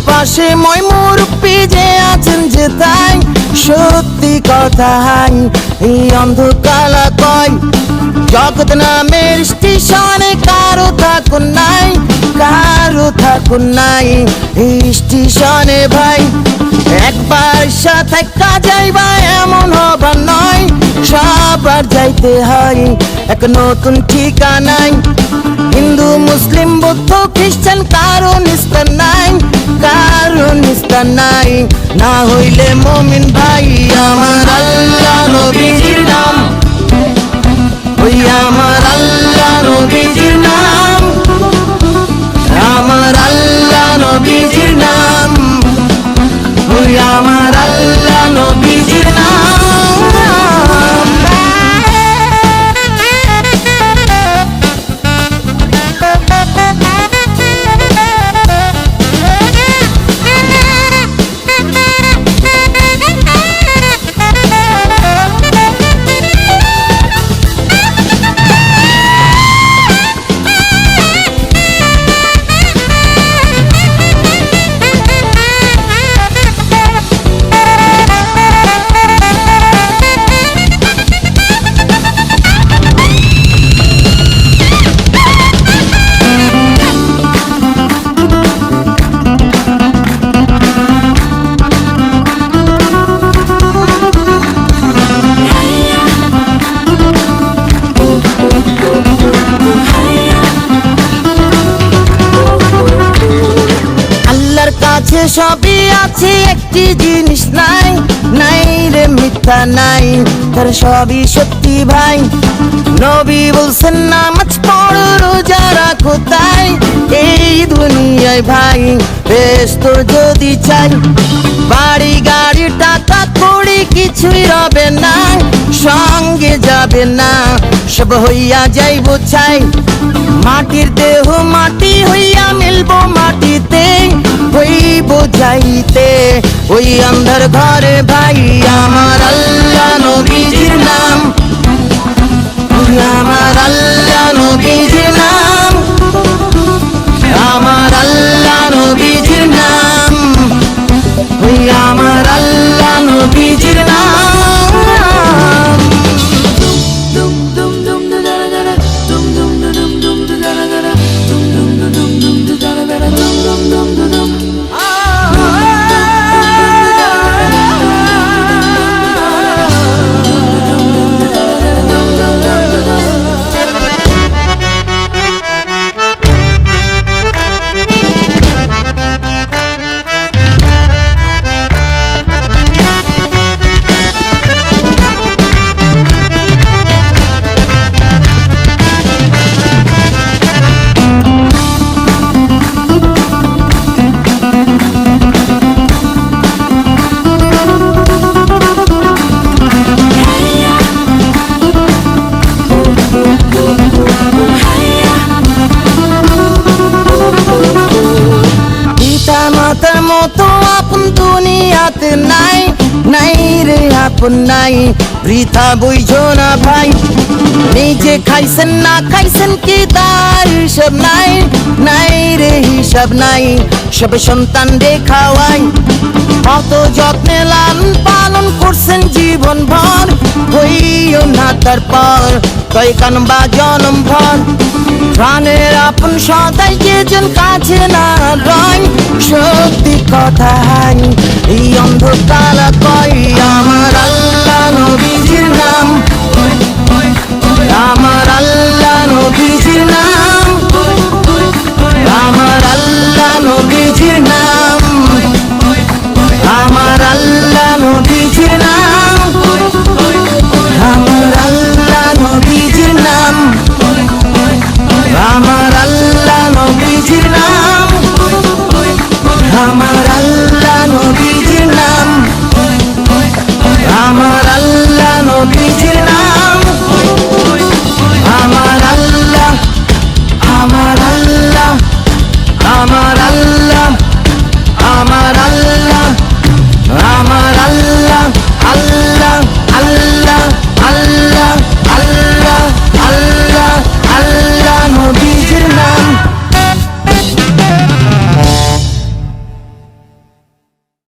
পাশে মই মুরব্বি যে আছেন যে তাই সত্যি কথা এই অন্ধকালা কয় জগৎ নামের স্টেশনে কারো থাকুন নাই এই স্টেশনে ভাই একবার সাথে যাইবা এমন হবার নয় সবার যাইতে হয় এক নতুন ঠিকানায় হিন্দু মুসলিম বৌদ্ধ খ্রিস্টান কারো নিস্তার নাই না হইলে মুমিন ভাই আমার আল্লাহ নবীজির নাম ওই আমার আল্লাহ নবীজির নাম আমার আল্লাহ নবীজির নাম ওই আমার আল্লাহ নবীজির নাম সবই আছে একটি জিনিস নাই রে মিথ্যা নাই তার সবই সত্যি ভাই নবী বলছেন নামাজ পড়ো রোজা রাখো তাই এই দুনিয়ায় ভাই বেশ তোর যদি চাই বাড়ি গাড়ি টাকা কড়ি কিছুই রবে না সঙ্গে যাবে না সব হইয়া যাইব চাই মাটির দেহ মাটি হইয়া মিলব মাটিতে হইব যাইতে ওই অন্ধের ঘরে ভাই আমার আল্লাহ নবীজির নাম আমার আল্লাহ নবীজির নাম আমার আল্লাহ নবীজির নাম ওই আমার আল্লাহ নবীজির নাম নাই বৃথা বুঝো না ভাই নিজে খাইছেন না খাইছেন কি তার হিসাব নাই রে হিসাব নাই সব সন্তান রে খাওয়াই কত যত্নে লালন পালন করছেন জীবন ভর হইও না তারপর কয় কানবা জনম ভর প্রাণের আপন সদাই যেজন কাছে না রয় সত্যি কথা এই অন্ধকার কয় আমার